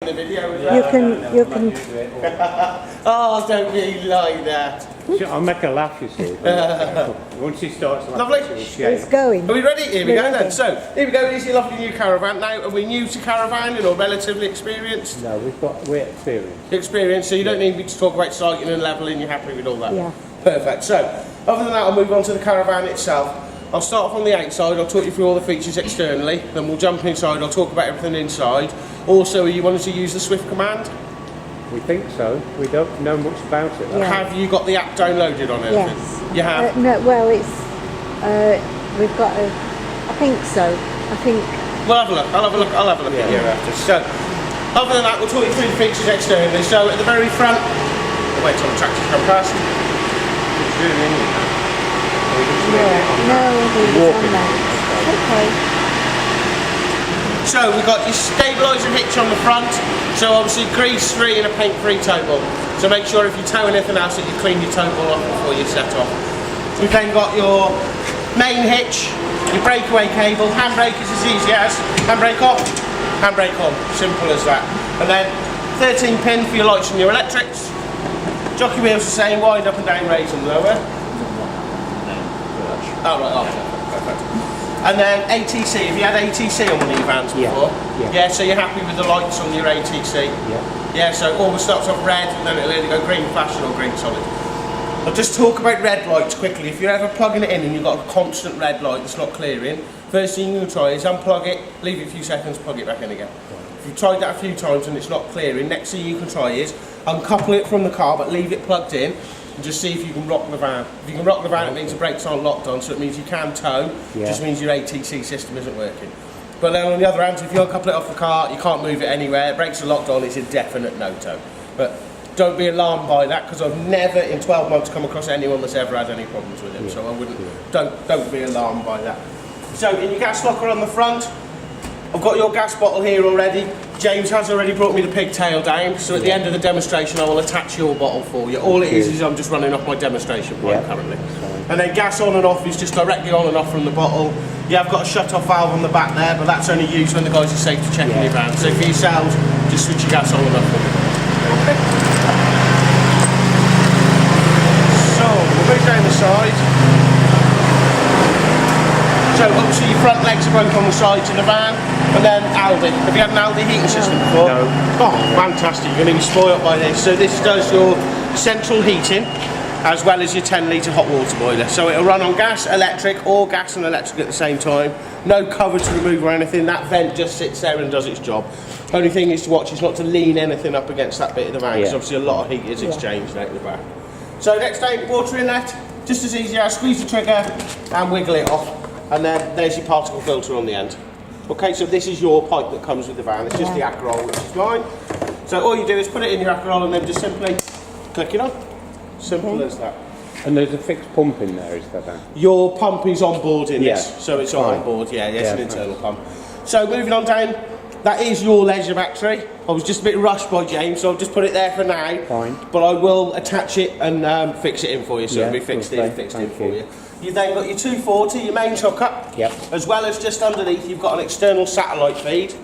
the video as well. You can. Oh, don't be like that. I'll make her laugh, you see. Once she starts laughing, Lovely. It's going. Are we ready? Here we We're go then. ready. So, here we go. Here's your lovely new caravan. Now, are we new to caravanning or relatively experienced? No, we're experienced. Experienced, so you don't need me to talk about sighting and levelling. You're happy with all that? Yeah. Perfect. So, other than that, I'll move on to the caravan itself. I'll start off on the outside. I'll talk you through all the features externally. Then we'll jump inside. I'll talk about everything inside. Also, are you wanting to use the Swift command? We think so. We don't know much about it. Yeah. Have you got the app downloaded on anything? Yes. You have? No, well, it's. We've got a. I think so. I think. We'll have a look. I'll have a look at you after. So, other than that, we'll talk you through the features externally. So, at the very front, I'll wait till the tractors come past. No, he was on that. Okay. So, we've got your stabiliser hitch on the front. So, obviously, grease-free and a paint-free tow ball. So, make sure if you tow anything else that you clean your tow ball off before you set off. We've then got your main hitch, your breakaway cable, handbrake is as easy as handbrake off, handbrake on, simple as that. And then 13 pin for your lights and your electrics. Jockey wheels the same, wind up and down, raise and lower. Oh right, perfect. And then ATC, have you had ATC on one of your vans before? Yeah. So you're happy with the lights on your ATC? Yeah, so always starts off red and then it'll either go green flashing or green solid. I'll just talk about red lights quickly. If you're ever plugging it in and you've got a constant red light that's not clearing, first thing you're going to try is unplug it, leave it a few seconds, plug it back in again. If you've tried that a few times and it's not clearing, next thing you can try is uncouple it from the car but leave it plugged in and just see if you can rock the van. If you can rock the van, it means the brakes aren't locked on, so it means you can tow, just means your ATC system isn't working. But then on the other hand, if you uncouple it off the car, you can't move it anywhere, brakes are locked on, it's a definite no tow. But don't be alarmed by that, because I've never in 12 months come across anyone that's ever had any problems with it, so I wouldn't, don't be alarmed by that. So in your gas locker on the front, I've got your gas bottle here already. James has already brought me the pigtail down, so at the end of the demonstration I will attach your bottle for you. All it is I'm just running off my demonstration point currently. And then gas on and off is just directly on and off from the bottle. You have got a shut-off valve on the back there, but that's only used when the guys are safety checking your van. So for yourselves, just switch your gas on and off. Okay. So, we'll move down the side. So obviously your front legs are both on the sides of the van, and then Aldi. Have you had an Aldi heating system before? No. Oh, fantastic, you're going to be spoiled by this. So this does your central heating, as well as your 10 litre hot water boiler. So it'll run on gas, electric, or gas and electric at the same time. No cover to remove or anything, that vent just sits there and does its job. Only thing is to watch is not to lean anything up against that bit of the van, because obviously a lot of heat is exchanged out the back. So next down, water inlet, just as easy as squeeze the trigger and wiggle it off. And then there's your particle filter on the end. Okay, so this is your pipe that comes with the van. It's just the Akerol, which is mine. So all you do is put it in your Akerol and then just simply click it on. Simple as that. And there's a fixed pump in there, is there then? Your pump is on board in this, so it's on Fine. board, it's an internal pump. So moving on down, that is your leisure battery. I was just a bit rushed by James, so I'll just put it there for now. Fine. But I will attach it and fix it in for you, so it'll be fixed in Thank for you. you. You've then got your 240, your mains hookup, as well as just underneath you've got an external satellite feed,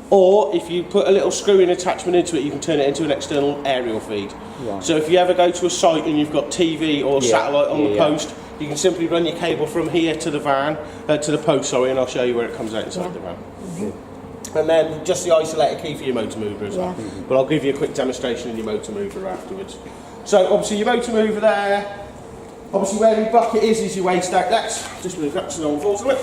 or if you put a little screw-in attachment into it you can turn it into an external aerial feed. Right. So if you ever go to a site and you've got TV or satellite on the post, you can simply run your cable from here to the van, to the post, and I'll show you where it comes out inside the van. And then just the isolator key for your motor mover as well. But I'll give you a quick demonstration of your motor mover afterwards. So obviously your motor mover there, obviously where your bucket is your waste outlets. Just move that to the unfortunately.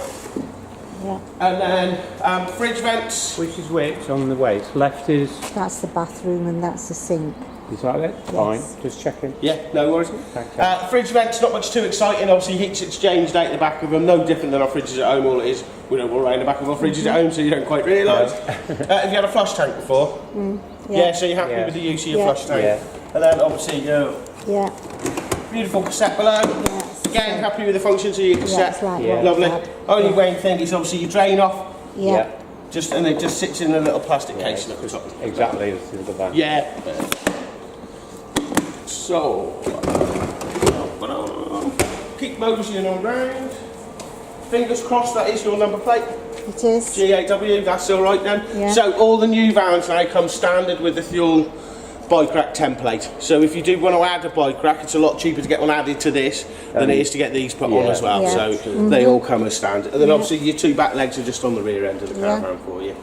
And then fridge vents. Which is which on the way? It's left is... That's the bathroom and that's the sink. Is that it? Fine, just checking. Yeah, no worries. Okay. Fridge vents, not much too exciting. Obviously heat's exchanged out the back of them, no different than our fridges at home. All it is, we don't walk around the back of our fridges at home, so you don't quite realise. Have you had a flush tank before? So you're happy with the use of your flush tank? And then obviously beautiful cassette below. Again, happy with the functions of your cassette. Lovely. Only main thing is obviously your drain off. Just and it just sits in a little plastic casing at the top. Exactly as the van. So keep moseying on round. Fingers crossed that is your number plate. It is. GAW, that's all right then. Yeah. So all the new vans now come standard with the fuel bike rack template. So if you do want to add a bike rack, it's a lot cheaper to get one added to this than it is to get these put on as well. Yeah. So they all come as standard. And then obviously your two back legs are just on the rear end of the caravan for you.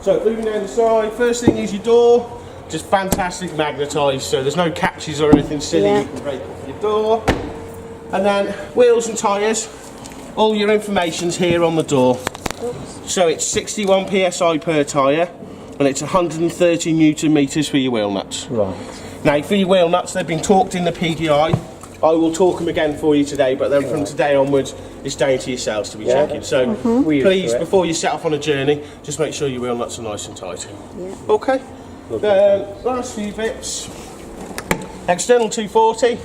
So moving down the side, first thing is your door. Just fantastic magnetised, so there's no catches or anything silly you can break off your door. And then wheels and tyres. All your information's here on the door. Oops. So it's 61 psi per tyre, and it's 130 newton metres for your wheel nuts. Right. Now for your wheel nuts, they've been torqued in the PDI. I will torque them again for you today, but then from today onwards, it's down to yourselves to be checking. So please, before you set off on a journey, just make sure your wheel nuts are nice and tight. Yeah. Okay. Last few bits. External 240.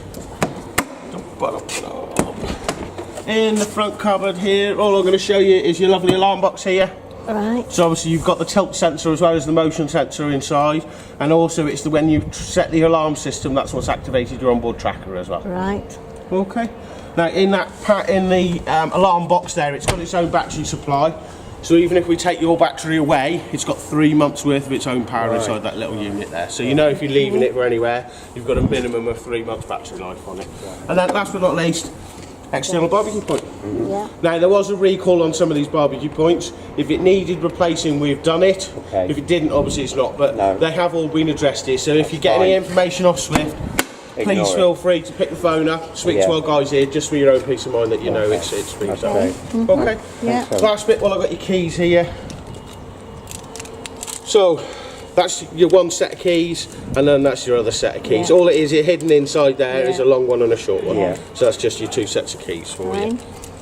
In the front cupboard here, all I'm going to show you is your lovely alarm box here. Right. So obviously you've got the tilt sensor as well as the motion sensor inside, and also it's when you set the alarm system, that's what's activated your onboard tracker as well. Right. Okay. Now in the alarm box there, it's got its own battery supply. So even if we take your battery away, it's got 3 months worth of its own power inside that little unit there. So you know if you're leaving it for anywhere, you've got a minimum of 3 months battery life on it. And then last but not least, external barbecue point. Yeah. Now there was a recall on some of these barbecue points. If it needed replacing, we've done it. Okay. If it didn't, obviously it's not, but No. they have all been addressed here. So if you get any information off Swift, Ignore please it. feel free to pick the phone up, speak to our guys here, just for your own peace of mind that you know it's been done. Okay. Okay. Yeah. Last bit, well, I've got your keys here. So that's your one set of keys, and then that's your other set of keys. Yeah. All it is, hidden inside there is Yeah. a long one and a short one. Yeah. So that's just your 2 sets of keys for you. Fine.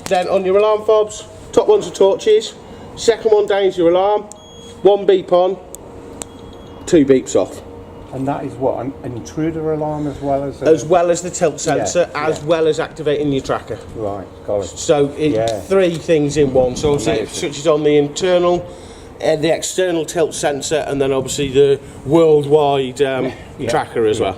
Then on your alarm fobs, top ones are torches, second one down is your alarm, 1 beep on, 2 beeps off. And that is what, an intruder alarm as well as As well as the tilt sensor, as yeah. well as activating your tracker. Right, got it. So Yeah. 3 things in one. So obviously it Amazing. switches on the internal, the external tilt sensor, and then obviously the worldwide tracker as well.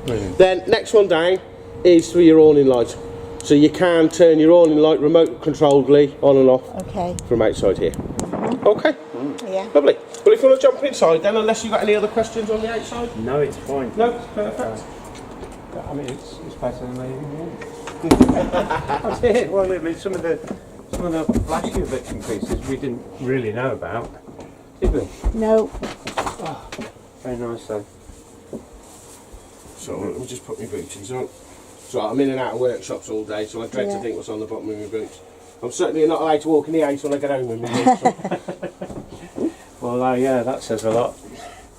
Brilliant. Then next one down is for your awning light. So you can turn your awning light remote controlledly on and off Okay. from outside here. Okay, Yeah. lovely. Well, if you want to jump inside then, unless you've got any other questions on the outside? No, it's fine. No, perfect. I mean, it's better than leaving it. That's it. Well, I mean, some of the flashier bits and pieces we didn't really know about, did we? No. Very nice though. So let me just put my booties on. So I'm in and out of workshops all day, so I dread to Yeah. think what's on the bottom of my boots. I'm certainly not allowed to walk in the house when I get home with my boots on. Well, yeah, that says a lot.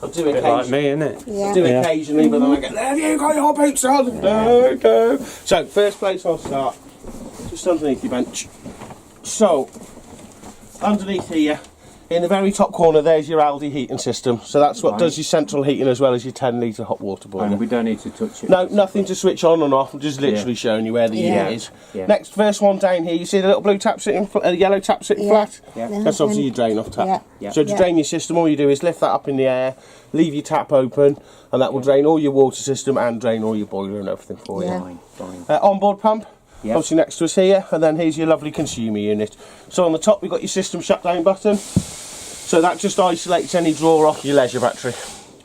I do A bit like me, isn't it? Yeah. do occasionally, but then I get, have you got your boots on? No, no. So, first place I'll start, just underneath your bench. So, underneath here, in the very top corner, there's your Aldi heating system. So that's what does your central heating as well as your 10 litre hot water boiler. And we don't need to touch it. No, nothing to switch on and off. I'm just literally showing you where the Yeah. unit is. Yeah. Next, first one down here, you see the little blue tap sitting, yellow tap sitting Yeah. flat? Yeah. That's obviously your drain off tap. Yeah. Yeah. So to Yeah. drain your system, all you do is lift that up in the air, leave your tap open, and that will drain all your water system and drain all your boiler and everything for Yeah. you. Fine. Onboard pump, Yeah. obviously next to us here, and then here's your lovely consumer unit. So on the top, we've got your system shutdown button. So that just isolates any draw off your leisure battery.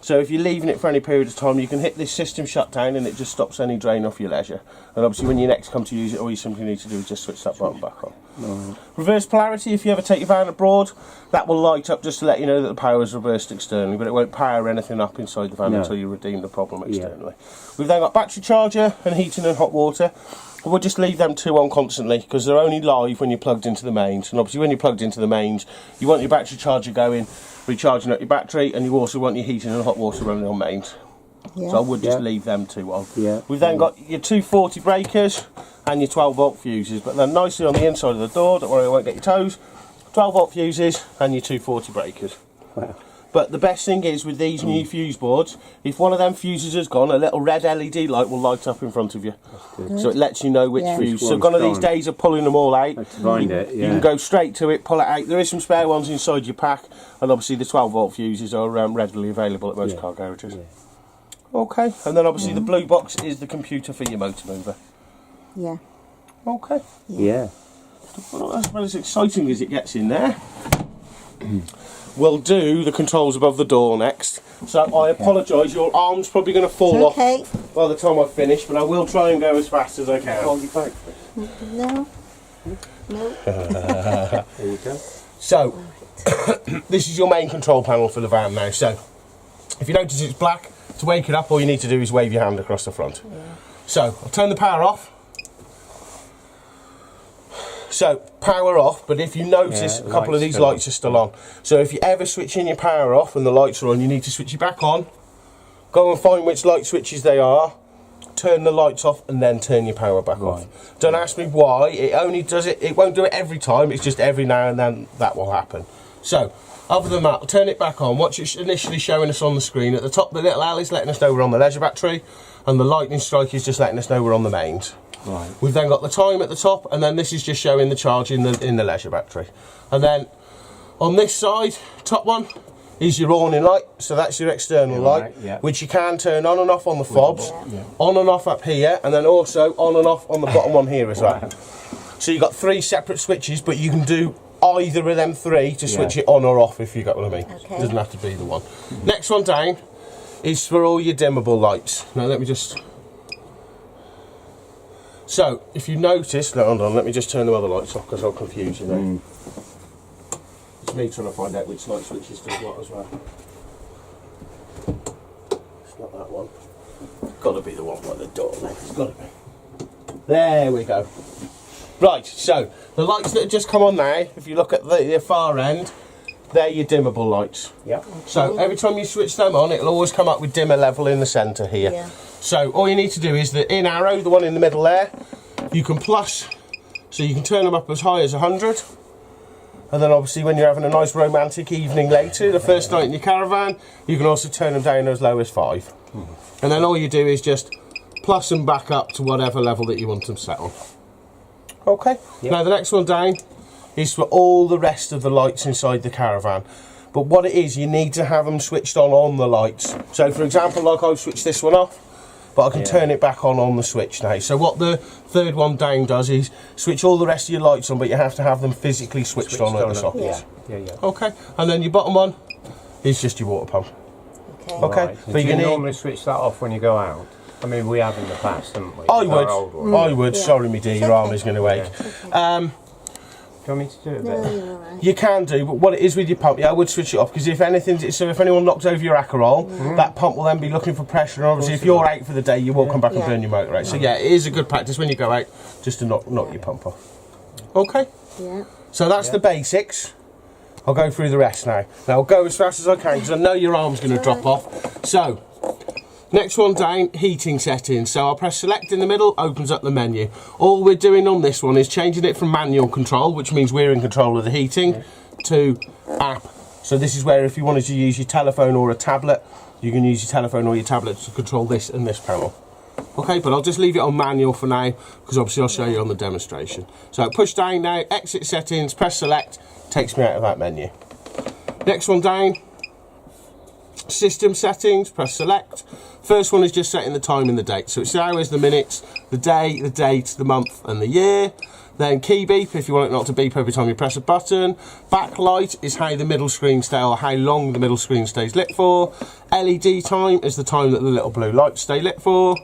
So if you're leaving it for any period of time, you can hit this system shutdown and it just stops any drain off your leisure. And obviously when you next come to use it, all you simply need to do is just switch that button back on. Reverse polarity, if you ever take your van abroad, that will light up just to let you know that the power is reversed externally, but it won't power anything up inside the van No. until you redeem the problem externally. We've then got battery charger and heating and hot water. We'll just leave them 2 on constantly because they're only live when you're plugged into the mains. And obviously when you're plugged into the mains, you want your battery charger going, recharging up your battery, and you also want your heating and hot water running on mains. Yeah. So I would just Yeah. leave them 2 on. Yeah. We've then got your 240 breakers and your 12 volt fuses, but then nicely on the inside of the door, don't worry, I won't get your toes, 12 volt fuses and your 240 breakers. Wow. But the best thing is with these new fuse boards, if one of them fuses has gone, a little red LED light will light up in front of you. So it lets you know which Yeah. fuse. Which So one's gone are these gone. days of pulling them all out. To find it, You yeah. can go straight to it, pull it out. There is some spare ones inside your pack, and obviously the 12 volt fuses are readily available at most Yeah. car garages. Yeah. Okay, and then obviously the blue box is the computer for your motor mover. Yeah. Okay. Yeah. Well, that's about as exciting as it gets in there. We'll do the controls above the door next. So I apologise, your arm's probably going to fall Okay. off by the time I finish, but I will try and go as fast as I can. Hold your back. No. No. There you go. So, this is your main control panel for the van now. So, if you notice it's black, to wake it up, all you need to do is wave your hand across the front. Yeah. So, I'll turn the power off. So, power off, but if you notice, Yeah, a couple of light's these still lights are still on. So, if you ever switch in your power off and the lights are on, you need to switch it back on. Go and find which light switches they are. Turn the lights off and then turn your power back off. Don't ask me why. It only does it. It won't do it every time. It's just every now and then that will happen. So, other than that, I'll turn it back on. What's it initially showing us on the screen? At the top, the little L is letting us know we're on the leisure battery, and the lightning strike is just letting us know we're on the mains. Right. We've then got the time at the top, and then this is just showing the charge in the leisure battery. And then on this side, top one, is your awning light, so that's your external light, right, yeah. which you can turn on and off on the fobs, Yeah. on and off up here, and then also on and off on the bottom one here as well. Wow. So you've got 3 separate switches, but you can do either of them 3 to switch Yeah. it on or off, if you got what I mean. Okay. It doesn't have to be the one. Next one down is for all your dimmable lights. Now let me just... So, if you notice... No, hold on, let me just turn the other lights off because I'll confuse you now. It's me trying to find out which light switches do what as well. It's not that one. It's got to be the one by the door then. It's got to be. There we go. Right, so the lights that have just come on now, if you look at the far end, they're your dimmable lights. Yep. So every time you switch them on, it'll always come up with dimmer level in the centre here. Yeah. So all you need to do is the in arrow, the one in the middle there, you can plus, so you can turn them up as high as 100. And then obviously when you're having a nice romantic evening later, the first night in your caravan, you can also turn them down as low as 5. And then all you do is just plus them back up to whatever level that you want them set on. Okay, Yep. Now the next one down is for all the rest of the lights inside the caravan. But what it is, you need to have them switched on the lights. So for example, like I've switched this one off, but I can turn it back on the switch now. So what the third one down does is switch all the rest of your lights on, but you have to have them physically switched on at the sockets. Yeah. Okay, and then your bottom one is just your water pump. Okay. Okay, Right. but Do you you can normally switch that off when you go out? I mean, we have in the past, haven't we? I With our old one. would. I would. Yeah. Sorry, me dear, your arm is going to ache. Do you want me to do it? No, then? you're all right. You can do, but what it is with your pump, yeah, I would switch it off because if anything, so if anyone knocks over your Acarol, that pump will then be looking for pressure. And obviously, if you're out for the day, you will come back and Yeah. burn your motor out. So yeah, it is a good practice when you go out just to knock your pump off. Okay, Yeah. so that's the basics. I'll go through the rest now. Now I'll go as fast as I can because I know your arm's going to drop off. So. Next one down, heating settings. So I'll press select in the middle, opens up the menu. All we're doing on this one is changing it from manual control, which means we're in control of the heating, to app. So this is where if you wanted to use your telephone or a tablet, you can use your telephone or your tablet to control this and this panel. Okay, but I'll just leave it on manual for now, because obviously I'll show you on the demonstration. So push down now, exit settings, press select, takes me out of that menu. Next one down, system settings, press select. First one is just setting the time and the date. So it's the hours, the minutes, the day, the date, the month and the year. Then key beep if you want it not to beep every time you press a button. Backlight is how the middle screen stays, or how long the middle screen stays lit for. LED time is the time that the little blue lights stay lit for.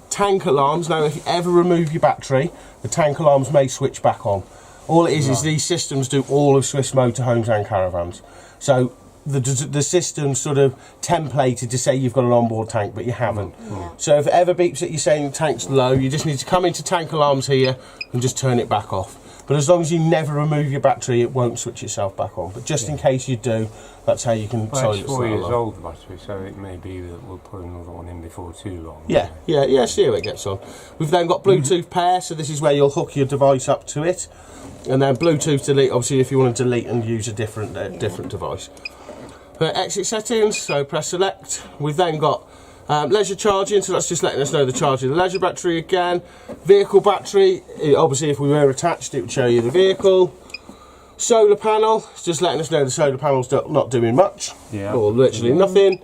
Tank alarms. Now if you ever remove your battery, the tank alarms may switch back on. All it is these systems do all of Swiss motorhomes and caravans. So the system's sort of templated to say you've got an onboard tank, but you haven't. So if it ever beeps at you saying the tank's low, you just need to come into tank alarms here and just turn it back off. But as long as you never remove your battery, it won't switch itself back on. But just in case you do, that's how you can Well, silence it's that 4 years alarm. old, the battery, so it may be that we'll put another one in before too long. Yeah, see how it gets on. We've then got Bluetooth pair, so this is where you'll hook your device up to it. And then Bluetooth delete, obviously if you want to delete and use a different device. Exit settings, so press select. We've then got leisure charging, so that's just letting us know the charge of the leisure battery again. Vehicle battery, obviously if we were attached it would show you the vehicle. Solar panel, it's just letting us know the solar panel's not doing much, or literally nothing.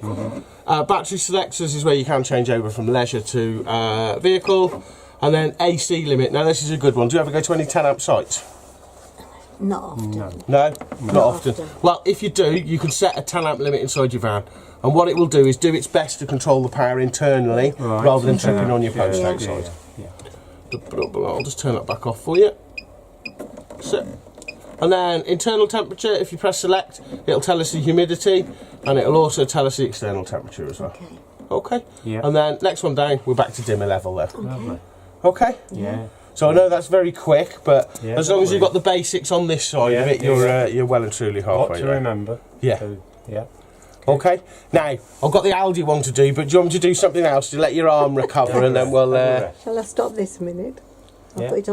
Battery selectors is where you can change over from leisure to vehicle. And then AC limit, now this is a good one. Do you ever go to any 10 amp sites? Not often. No. No, not often. often. Well, if you do, you can set a 10 amp limit inside your van, and what it will do is do its best to control the power internally Right. rather than tripping on your post yeah, outside. Yeah. I'll just turn that back off for you. So, and then internal temperature, if you press select, it'll tell us the humidity, and it'll also tell us the external temperature as well. Okay. Okay. Yeah. And then next one down, we're back to dimmer level there. Lovely. Okay. Yeah. So I know that's very quick, but Yeah, as long as you've got don't the basics on this side Yeah, of it, yeah. you're well and truly What halfway to there. remember. Yeah. So, yeah. Okay. Now I've got the Aldi one to do, but do you want me to do something else to let your arm recover, and then we'll. Shall I stop this a minute? I'll Yeah. put it on